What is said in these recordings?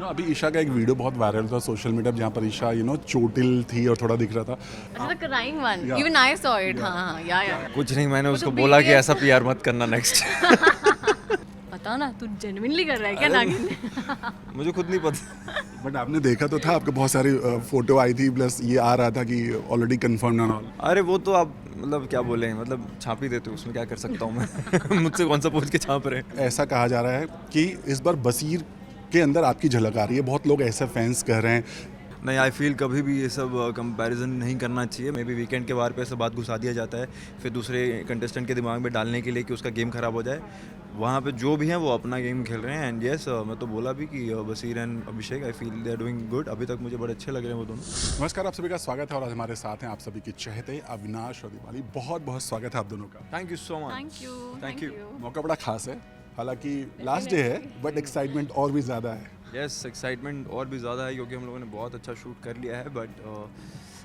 अभी ईशा का एक वीडियो बहुत वायरल था सोशल मीडिया पे, जहाँ पर ईशा चोटिल थी और थोड़ा दिख रहा था। अच्छा, the crying one, Yeah. Even I saw it. हाँ, या कुछ नहीं, मैंने उसको तो बोला कि BTS ऐसा पीआर मत करना नेक्स्ट। बता ना, तू जेन्युइनली कर रहा है क्या नागिन? मुझे खुद नहीं पता। बट आपने देखा तो था, आपके बहुत सारी फोटो आई थी, प्लस ये आ रहा था कि ऑलरेडी कंफर्म एंड ऑल। अरे वो तो आप मतलब क्या बोले, मतलब छाप ही देते हो, उसमें क्या कर सकता हूँ मैं। मुझसे कौन सा पूछ के छाप रहे हैं। ऐसा कहा जा रहा है कि इस बार बसीर के अंदर आपकी झलक आ रही है, बहुत लोग ऐसे फैंस कह रहे हैं। नहीं, आई फील कभी भी ये सब कंपैरिजन नहीं करना चाहिए। मे बी वीकेंड के वार पे ऐसा बात घुसा दिया जाता है फिर दूसरे कंटेस्टेंट के दिमाग में डालने के लिए कि उसका गेम खराब हो जाए। वहाँ पे जो भी हैं वो अपना गेम खेल रहे हैं। एंड येस, मैं तो बोला भी कि Basir and Abhishek, I feel they are doing good. अभी तक मुझे बड़े अच्छे लग रहे हैं वो दोनों। नमस्कार, आप सभी का स्वागत है और आज हमारे साथ हैं आप सभी के चहेते अविनाश और दीपाली। बहुत बहुत स्वागत है आप दोनों का। Thank you so much. Thank you. मौका बड़ा खास है, हालांकि लास्ट डे है बट एक्साइटमेंट और भी ज़्यादा है। यस, एक्साइटमेंट और भी ज़्यादा है क्योंकि हम लोगों ने बहुत अच्छा शूट कर लिया है। बट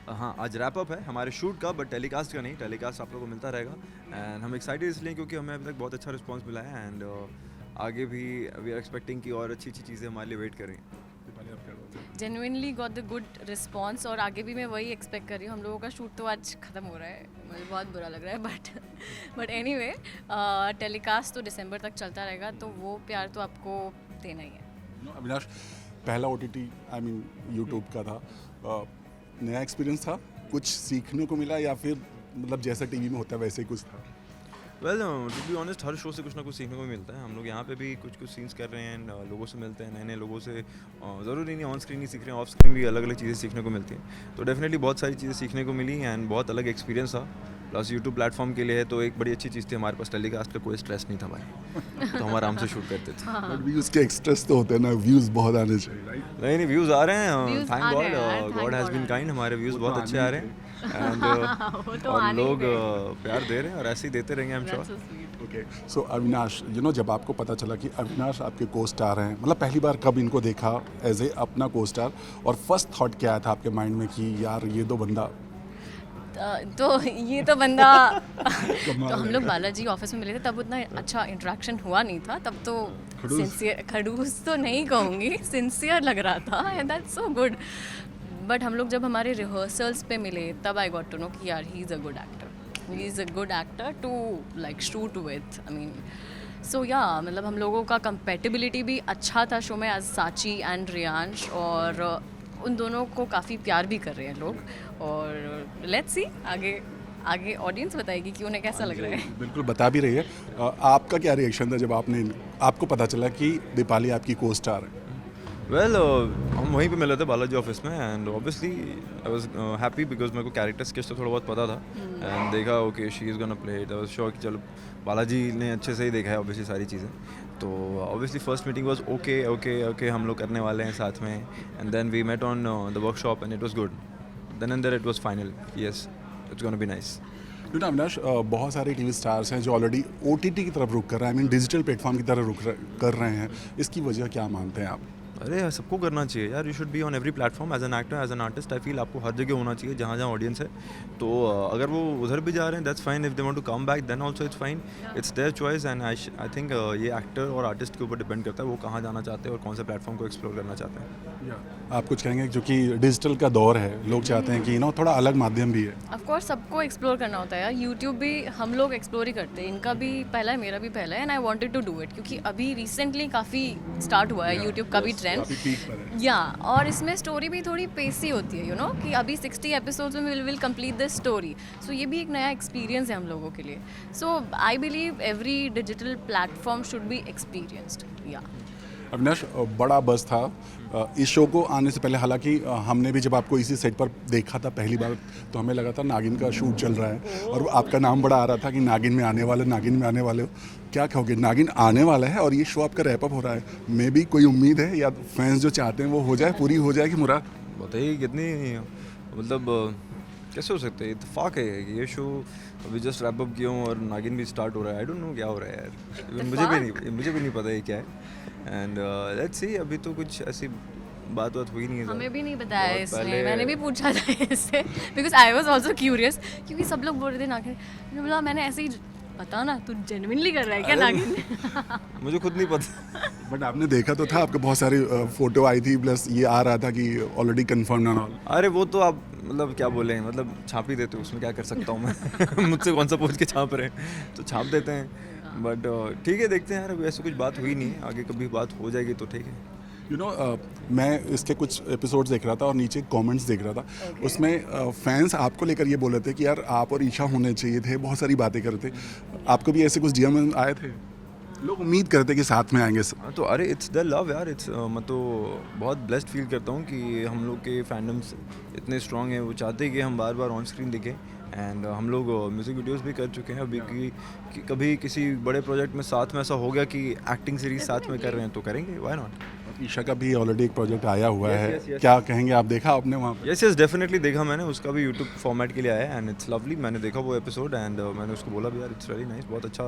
हाँ, आज रैप अप है हमारे शूट का, बट टेलीकास्ट का नहीं। टेलीकास्ट आप लोगों को मिलता रहेगा। एंड हम एक्साइटेड इसलिए क्योंकि हमें अभी तक बहुत अच्छा रिस्पांस मिला है। एंड आगे भी वी आर एक्सपेक्टिंग कि और अच्छी अच्छी चीज़ें हमारे लिए वेट करें। Genuinely got the good response और आगे भी मैं वही एक्सपेक्ट कर रही हूँ। हम लोगों का शूट तो आज ख़त्म हो रहा है, मुझे बहुत बुरा लग रहा है, बट एनीवे टेलीकास्ट तो दिसंबर तक चलता रहेगा, तो वो प्यार तो आपको देना ही है। अविनाश, पहला OTT आई मीन यूट्यूब का था, नया एक्सपीरियंस था, कुछ सीखने को मिला या फिर मतलब जैसा टीवी में होता है वैसे ही कुछ था? वेल, टू बी ऑनेस्ट, हर शो से कुछ ना कुछ सीखने को मिलता है। हम लोग यहाँ पे भी कुछ कुछ सीन्स कर रहे हैं, लोगों से मिलते हैं, नए नए लोगों से। ज़रूरी नहीं ऑन स्क्रीन ही सीख रहे हैं, ऑफ स्क्रीन भी अलग अलग चीज़ें सीखने को मिलती हैं। तो डेफिनेटली बहुत सारी चीज़ें सीखने को मिली एंड बहुत अलग एक्सपीरियंस था। प्लस यूट्यूब प्लेटफॉर्म के लिए है तो एक बड़ी अच्छी चीज़ थी, हमारे पास टेलीकास्ट का कोई स्ट्रेस नहीं था भाई। तो हम आराम से शूट करते थे। बट व्यूज़ के एक्स्ट्रेस तो होते हैं ना, व्यूज़ बहुत आने चाहिए, राइट? नहीं, व्यूज़ आ रहे हैं। Views थैंक आ रहे गॉड, हैं यार, God thank has God been a kind. हमारे व्यूज़ बहुत अच्छे आ रहे हैं। एंड वो तो और आने ही लोग थे। प्यार दे रहे हैं और ऐसे ही देते रहेंगे, I am That's sure. so sweet. Okay, so Avinash, जब आपको पता चला कि अविनाश आपके को स्टार हैं, मतलब पहली बार कब इनको देखा एज ए अपना को स्टार, और फर्स्ट थॉट क्या आया था आपके माइंड में कि यार ये तो बंदा तो ये तो बंदा कमाल तो हम है। लोग बालाजी ऑफिस में मिले थे, तब उतना अच्छा इंटरेक्शन हुआ नहीं था। तब तो खड़ूस? सिंसियर, खड़ूस तो नहीं कहूँगी, सिंसियर लग रहा था and that's so good. But हम लोग जब हमारे रिहर्सल्स पे मिले तब आई गॉट टू नो कि यार he is a good actor, he is a good actor to like shoot with. I mean so yeah, मतलब हम लोगों का कंपेटिबिलिटी भी अच्छा था शो में एज साची एंड रियांश, और उन दोनों को काफ़ी प्यार भी कर रहे हैं लोग। और लेट्स सी आगे ऑडियंस बताएगी कि उन्हें कैसा लग रहा है। बिल्कुल बता भी रही है। आपका क्या रिएक्शन था जब आपको पता चला कि दीपाली आपकी को स्टार है? वेल, हम वहीं पे मिले थे बालाजी ऑफिस में। And obviously I was happy because मेरे को कैरेक्टर स्केच तो थोड़ा बहुत पता था। एंड देखा okay she is gonna play it, I was sure कि चलो बालाजी ने अच्छे से ही देखा है ऑब्वियसली सारी चीज़ें। तो obviously first meeting was okay हम लोग करने वाले हैं साथ में। And then we met on the workshop and it was good. Then and there it was final, yes it's gonna be nice. Avinash, बहुत सारे टीवी स्टार्स हैं जो ऑलरेडी OTT की तरफ रुख कर रहे हैं, आई मीन डिजिटल प्लेटफॉर्म की तरफ कर रहे हैं। इसकी वजह क्या मानते हैं आप? अरे सबको करना चाहिए यार, you should be on every platform as an actor, as an artist. I feel आपको हर जगह होना चाहिए जहाँ जहाँ ऑडियंस है। तो अगर वो उधर भी जा रहे हैं that's fine, if they want to come back then also it's fine, it's their choice. And I think ये एक्टर और आर्टिस्ट के ऊपर डिपेंड करता है वो कहाँ जाना चाहते हैं और कौन से प्लेटफॉर्म को एक्सप्लोर करना चाहते हैं। आप कुछ कहेंगे, जो कि डिजिटल का दौर है, लोग चाहते हैं कि थोड़ा अलग माध्यम भी है। ऑफ कोर्स सबको एक्सप्लोर करना होता है यार, यूट्यूब भी हम लोग एक्सप्लोर ही करते हैं। इनका भी पहला है, मेरा भी पहला है, and I wanted to do it क्योंकि अभी रिसेंटली काफ़ी स्टार्ट हुआ है यूट्यूब का भी ट्रेंड। काफी पीक पर है। या और इसमें स्टोरी भी थोड़ी पेसी होती है, कि अभी 60 एपिसोड्स में विल कंप्लीट दिस स्टोरी। सो ये भी एक नया एक्सपीरियंस है हम लोगों के लिए। So I believe every digital platform should be experienced. या अविनाश, बड़ा बज़ था इस शो को आने से पहले, हालांकि हमने भी जब आपको इसी सेट पर देखा था पहली बार तो हमें लगा था नागिन का शूट चल रहा है और आपका नाम बड़ा आ रहा था कि नागिन में आने वाले हो। क्या कहोगे, नागिन आने वाला है और ये शो आपका रैप अप हो रहा है, मे भी कोई उम्मीद है या फैंस जो चाहते हैं वो हो जाए, पूरी हो जाए कि मुराद? बताइए कितनी, मतलब कैसे हो सकते हैं, इत्तेफाक है कि ये शो अभी जस्ट रैप अप किया हूँ और नागिन भी स्टार्ट हो रहा है। आई डोंट नो क्या हो रहा है यार, मुझे भी नहीं पता ये क्या है। एंड लेट्स सी, अभी तो कुछ ऐसी बात हुई नहीं है। हमें भी नहीं बताया बहुत इसने, पहले- मैंने भी पूछा था इससे because I was also curious क्योंकि सब लोग बोल रहे थे नागिन। मैंने बोला मैंने ऐसे ही पता ना तू जेन्युइनली कर रहा है क्या नागिन? मुझे खुद नहीं पता। बट आपने देखा तो था, आपके बहुत सारी फोटो आई थी, प्लस ये आ रहा था कि ऑलरेडी कंफर्म एंड ऑल। अरे वो तो आप मतलब क्या बोले, मतलब छाप ही देते हो, उसमें क्या कर सकता हूँ मैं। मुझसे कौन सा पूछ के छाप रहे हैं, तो छाप देते हैं। बट ठीक है, देखते हैं यार, अभी ऐसी कुछ बात हुई नहीं है, आगे कभी बात हो जाएगी तो ठीक है। यू नो मैं इसके कुछ एपिसोड्स देख रहा था और नीचे कमेंट्स देख रहा था। उसमें फैंस आपको लेकर ये बोल रहे थे कि यार आप और ईशा होने चाहिए थे, बहुत सारी बातें कर रहे थे। आपको भी ऐसे कुछ डीएम आए थे? लोग उम्मीद करते कि साथ में आएंगे। हाँ तो अरे इट्स द लव यार, इट्स मैं तो बहुत ब्लेस्ड फील करता हूँ कि हम लोग के फैंडम्स इतने स्ट्रॉन्ग हैं, वो चाहते हैं कि हम बार बार ऑन स्क्रीन दिखें। एंड हम लोग म्यूज़िक वीडियोस भी कर चुके हैं अभी कि कभी किसी बड़े प्रोजेक्ट में साथ में ऐसा हो गया कि एक्टिंग सीरीज साथ में कर रहे हैं तो करेंगे, व्हाई नॉट। ईशा का भी ऑलरेडी एक प्रोजेक्ट आया हुआ Yes, है। yes, yes. क्या कहेंगे, आप देखा आपने वहाँ पे? यस डेफिनेटली देखा मैंने, उसका भी यूट्यूब फॉर्मेट के लिए आया है एंड इट्स लवली। मैंने देखा वो एपिसोड एंड मैंने उसको बोला भी यार इट्स वेरी नाइस, बहुत अच्छा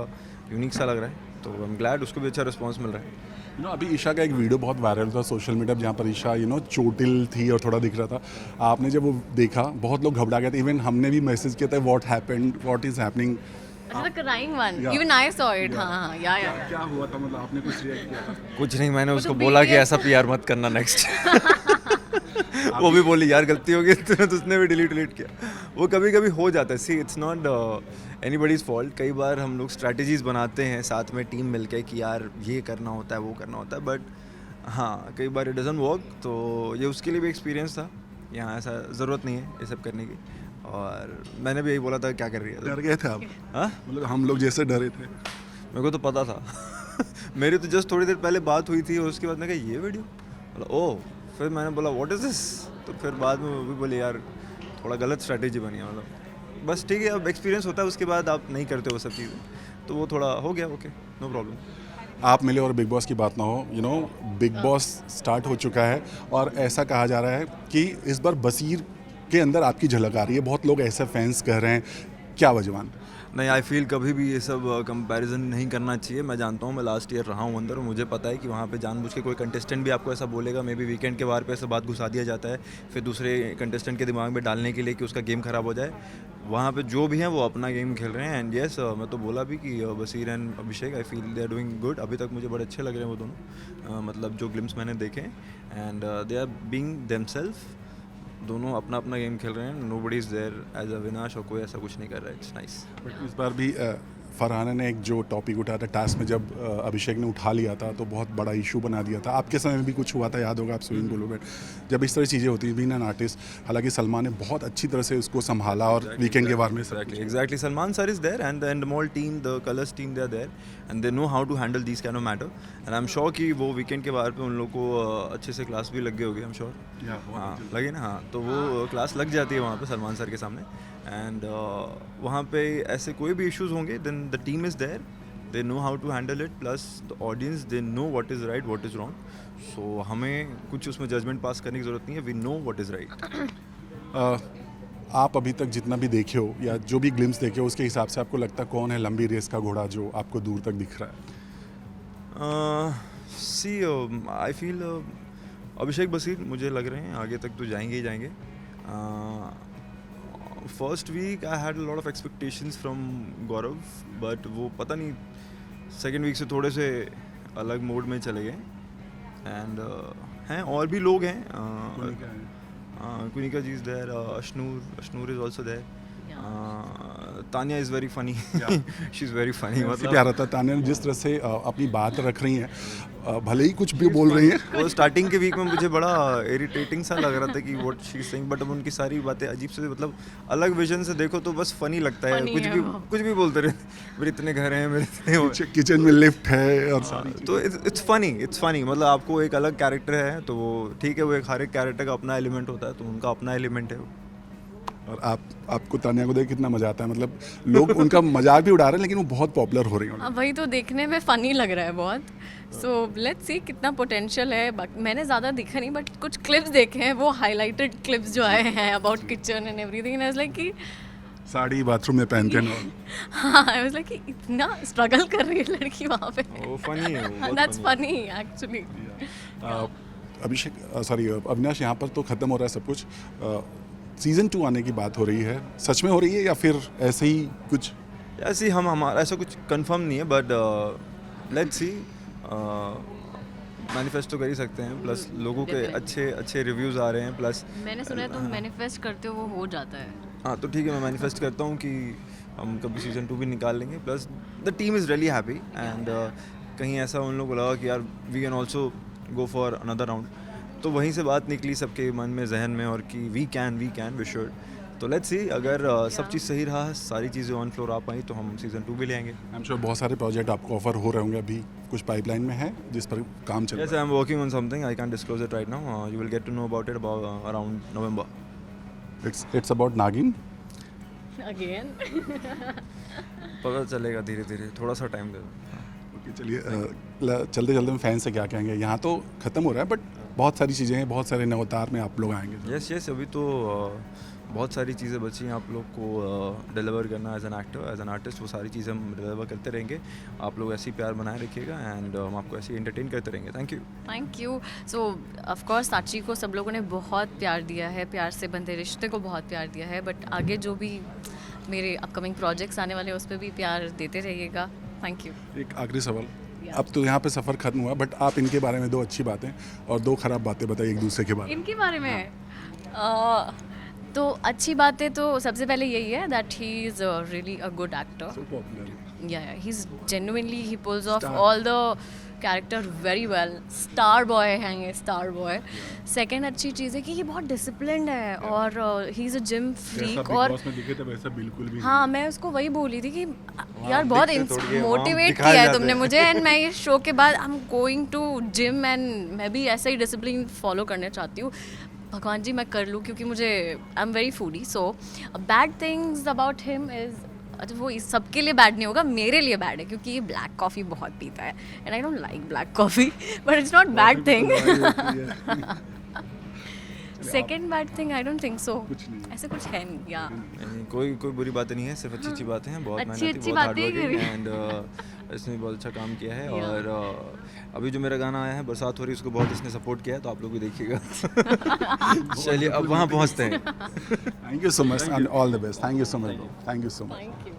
यूनिक सा लग रहा है, तो आई एम ग्लैड उसको भी अच्छा रिस्पॉन्स मिल रहा है। यू नो अभी ईशा का एक वीडियो बहुत वायरल था सोशल मीडिया, जहाँ पर ईशा चोटिल थी और थोड़ा दिख रहा था। आपने जब वो देखा, बहुत लोग घबरा गए थे, इवन हमने भी मैसेज किया था what happened, what is happening. अच्छा, the crying one. Yeah. Even I saw it. हाँ, yeah. क्या हुआ था, मतलब आपने कुछ रिएक्ट किया था? कुछ नहीं, मैंने उसको तो बोला कि BTS ऐसा पीआर मत करना नेक्स्ट। वो भी बोली यार गलती हो गई, तुरंत उसने भी डिलीट किया। वो कभी कभी हो जाता है, see it's not anybody's fault. कई बार हम लोग स्ट्रैटेजीज बनाते हैं साथ में टीम मिलके कि यार ये करना होता है, वो करना होता है, बट हाँ कई बार इट डजंट वर्क। तो ये उसके लिए भी एक्सपीरियंस था, यहाँ ऐसा ज़रूरत नहीं है ये सब करने की। और मैंने भी यही बोला था क्या कर रही है, डर गए थे आप? हाँ मतलब हम लोग जैसे डरे थे। मेरे को तो पता था। मेरी तो जस्ट थोड़ी देर पहले बात हुई थी और उसके बाद मैंने कहा ये वीडियो, बोला ओह, फिर मैंने बोला व्हाट इज़ दिस, तो फिर बाद में वो भी बोले यार थोड़ा गलत स्ट्रैटेजी बनी है, मतलब बस ठीक है, अब एक्सपीरियंस होता है, उसके बाद आप नहीं करते वो सब चीज़ें, तो वो थोड़ा हो गया, ओके नो प्रॉब्लम। आप मिले और बिग बॉस की बात ना हो, बिग बॉस स्टार्ट हो चुका है और ऐसा कहा जा रहा है कि इस बार बसीर के अंदर आपकी झलक आ रही है। बहुत लोग ऐसे फैंस कह रहे हैं, क्या वजवान? नहीं, आई फील कभी भी ये सब कंपैरिजन नहीं करना चाहिए। मैं जानता हूँ, मैं लास्ट ईयर रहा हूँ अंदर और मुझे पता है कि वहाँ पे जानबूझ के कोई कंटेस्टेंट भी आपको ऐसा बोलेगा, मे बी वीकेंड के बार पे ऐसा बात घुसा दिया जाता है फिर दूसरे कंटेस्टेंट के दिमाग में डालने के लिए कि उसका गेम खराब हो जाए। वहाँ पे जो भी हैं वो अपना गेम खेल रहे हैं एंड येस मैं तो बोला भी कि Basir and Abhishek I feel they are doing good. अभी तक मुझे बड़े अच्छे लग रहे हैं वो दोनों, मतलब जो ग्लिम्स मैंने देखे and they are being themselves. दोनों अपना अपना गेम खेल रहे हैं, nobody is there as Avinash और कोई ऐसा कुछ नहीं कर रहा है, इट्स नाइस। बट इस बार भी फरहाना ने एक जो टॉपिक उठाया था टास्क में, जब अभिषेक ने उठा लिया था तो बहुत बड़ा इशू बना दिया था। आपके समय में भी कुछ हुआ था, याद होगा आप स्विमिंग पूल में जब इस तरह चीज़ें होती हैं, बीइंग एन आर्टिस्ट। हालांकि सलमान ने बहुत अच्छी तरह से उसको संभाला और वीकेंड के बारे में Exactly. Salman sir is there and the Endemol team, the Colors team, they are there and they know how to handle these kind of matter. And I'm sure कि वो वीकेंड के बार पे उन लोग को अच्छे से क्लास भी लग गए होगी, I'm sure. हाँ लगे ना, हाँ तो वो क्लास लग जाती है वहाँ पे सलमान सर के सामने एंड वहाँ पे ऐसे कोई भी इश्यूज होंगे then the team is there, they know how to handle it, plus the audience they know what is right, what is wrong. So हमें कुछ उसमें जजमेंट पास करने की ज़रूरत नहीं है, we know what is right. आप अभी तक जितना भी देखे हो या जो भी ग्लिम्स देखे हो, उसके हिसाब से आपको लगता है कौन है लंबी रेस का घोड़ा जो आपको दूर तक दिख रहा है? सी आई फील अभिषेक बसीर मुझे लग रहे हैं आगे तक तो जाएंगे ही जाएंगे। First week I had lot of expectations from Gaurav, but वो पता नहीं सेकेंड वीक से थोड़े से अलग मोड में चले गए एंड हैं और भी लोग हैं। Kunika ji is there, Ashnur is also there. Tanya is very funny. She's very funny. मतलब प्यारा था तान्या जिस तरह से अपनी बात रख रही हैं, भले ही कुछ भी बोल रही हैं। वो स्टार्टिंग के वीक में मुझे बड़ा इरिटेटिंग सा लग रहा था कि what she is saying, but अब उनकी सारी बातें अजीब से, मतलब अलग विजन से देखो तो बस फनी लगता है। कुछ भी बोलते रहते, मेरे इतने घर हैं, मेरे इतने किचन में लिफ्ट है और सारी तो इट्स फनी। मतलब आपको एक अलग कैरेक्टर है तो वो ठीक है, वो एक हर एक कैरेक्टर का अपना एलिमेंट होता है, तो उनका अपना एलिमेंट है वो। और आपको तान्या को देख कितना मजा आता है, मतलब लोग उनका मजाक भी उड़ा रहे हैं लेकिन वो बहुत पॉपुलर हो रही हैं। वही तो देखने में फ़नी लग रहा है बहुत। सो लेट्स सी कितना पोटेंशियल है। मैंने ज़्यादा देखा नहीं, बट कुछ क्लिप्स देखे हैं, वो हाईलाइटेड क्लिप्स जो आए हैं about kitchen and everything, I was like कि साड़ी बाथरूम में पहनते हैं। हाँ, आई वाज लाइक कि इतना स्ट्रगल कर रही है लड़की वहाँ पे। वो फनी है, वो that's funny actually. Abhishek sorry Avinash, यहाँ पर तो ख़त्म हो रहा है सब कुछ। सीज़न 2 आने की बात हो रही है, सच में हो रही है या फिर ऐसे ही कुछ? ऐसे हम हमारा ऐसा कुछ कंफर्म नहीं है, बट लेट्स सी, मैनिफेस्ट तो कर ही सकते हैं, प्लस लोगों के Definitely. अच्छे अच्छे रिव्यूज़ आ रहे हैं, प्लस मैंने सुना है तुम मैनिफेस्ट करते हो वो हो जाता है. हाँ तो ठीक है, मैं मैनिफेस्ट करता हूँ कि हम कभी सीज़न 2 भी निकाल लेंगे, plus the team is really happy and कहीं ऐसा उन लोगों को लगा कि यार we can also go for another round, तो वहीं से बात निकली सबके मन में, जहन में, और कि वी कैन वी शुड. तो लेट्स सी, अगर सब चीज़ सही रहा, सारी चीज़ें ऑन फ्लोर आ पाई, तो हम सीज़न 2 भी ले आएंगे. आई एम श्योर बहुत सारे प्रोजेक्ट आपको ऑफर हो रहे होंगे, अभी कुछ पाइपलाइन में है जिस पर काम चल Yes, रहा I am working on something. I can't disclose it right now. You will get to know about it around November. है. इट्स अबाउट नागिन. Again. पता चलेगा धीरे धीरे, थोड़ा सा टाइम दे दो. ओके चलिए, चलते चलते हम फैन से क्या कहेंगे. यहाँ तो ख़त्म हो रहा है, बट बहुत सारी चीज़ें हैं, बहुत सारे नवतार में आप लोग आएंगे. यस यस, अभी तो बहुत सारी चीज़ें बची हैं आप लोग को डिलीवर करना as an actor, as an artist. वो सारी चीज़ें हम डिलीवर करते रहेंगे. आप लोग ऐसे ही प्यार बनाए रखिएगा एंड हम आपको ऐसे ही एंटरटेन करते रहेंगे. Thank you. Thank you. So of course साची को सब लोगों ने बहुत प्यार दिया है, प्यार से बंधे रिश्ते को बहुत प्यार दिया है, बट आगे जो भी मेरे अपकमिंग प्रोजेक्ट्स आने वाले हैं उस पर भी प्यार देते रहिएगा. Thank you. एक आखिरी सवाल. अब तो यहाँ पे सफ़र खत्म हुआ, बट आप इनके बारे में 2 अच्छी बातें और 2 खराब बातें बताइए एक दूसरे के बारे में. इनके बारे में तो अच्छी बातें तो सबसे पहले यही है that he is really a good actor. So popular. Yeah, he's genuinely, he pulls off Star. all the character very well. Star boy है ये, star boy. Second अच्छी चीज़ है कि ये बहुत disciplined है और he is a gym जैसा freak. Big और Boss में दिखे थे वैसा बिल्कुल भी हाँ, मैं उसको वही बोली थी कि यार बहुत दिखते थोड़ी है, वहाँ मोटिवेट दिखाए किया है जाते तुमने हैं। मुझे, एंड मैं ये शो के बाद I am going to gym and मैं भी ऐसा ही डिसिप्लिन फॉलो करना चाहती हूँ. भगवान जी मैं कर लूँ, क्योंकि मुझे I am very foodie. So bad things about him is, अच्छा वो इस सबके लिए बैड नहीं होगा, मेरे लिए बैड है क्योंकि ये ब्लैक कॉफ़ी बहुत पीता है and I don't like black coffee, but it's not bad thing. Second bad thing I don't think so. कुछ नहीं. ऐसे कुछ है नहीं. या नहीं, कोई बुरी बातें नहीं है, सिर्फ अच्छी अच्छी बातें हैं. बहुत अच्छी मेहनती, अच्छी बहुत हार्ड बातें वर्किंग करी. एंड इसने बहुत अच्छा काम किया है. Yeah. और अभी जो मेरा गाना आया है बरसात हो रही, उसको बहुत इसने सपोर्ट किया है, तो आप लोग भी देखिएगा. चलिए अब वहाँ पहुँचते हैं. Thank you so much and all the best. Thank you so much. Thank you so much. Thank you.